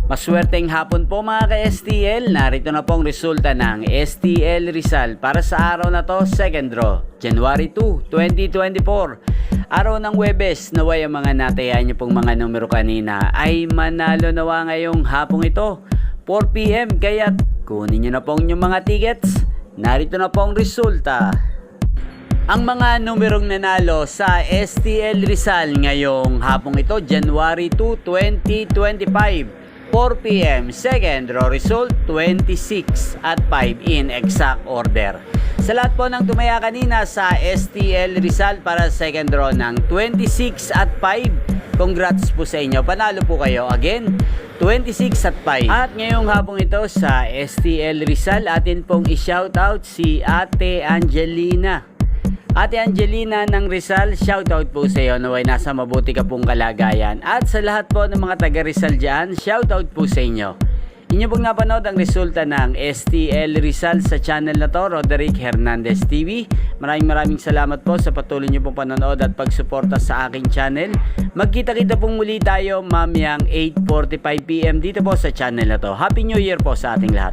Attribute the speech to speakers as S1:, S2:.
S1: Maswerteng hapon po mga ka-STL, narito na pong resulta ng STL Rizal para sa araw na to, second draw, January 2, 2024. Araw ng Huwebes, naway ang mga natayan niyo pong mga numero kanina ay manalo nawa ngayong hapong ito, 4 PM, kaya kunin niyo na pong yung mga tickets. Narito na pong resulta. Ang mga numerong nanalo sa STL Rizal ngayong hapong ito, January 2, 2025. 4 PM, second draw result 26 at 5 in exact order. Sa lahat po ng tumaya kanina sa STL Rizal para second draw ng 26 at 5, congrats po sa inyo. Panalo po kayo again, 26 at 5. At ngayong hapong ito sa STL Rizal, atin pong i-shoutout si Ate Angelina. Ate Angelina ng Rizal, shoutout po sa iyo, naway nasa mabuti ka pong kalagayan. At sa lahat po ng mga taga Rizal dyan, shoutout po sa inyo. Inyo pong napanood ang resulta ng STL Rizal sa channel na to, Roderick Hernandez TV. Maraming salamat po sa patuloy nyo pong panonood at pagsuporta sa aking channel. Magkita-kita pong muli tayo mamayang 8:45 PM dito po sa channel na to. Happy New Year po sa ating lahat.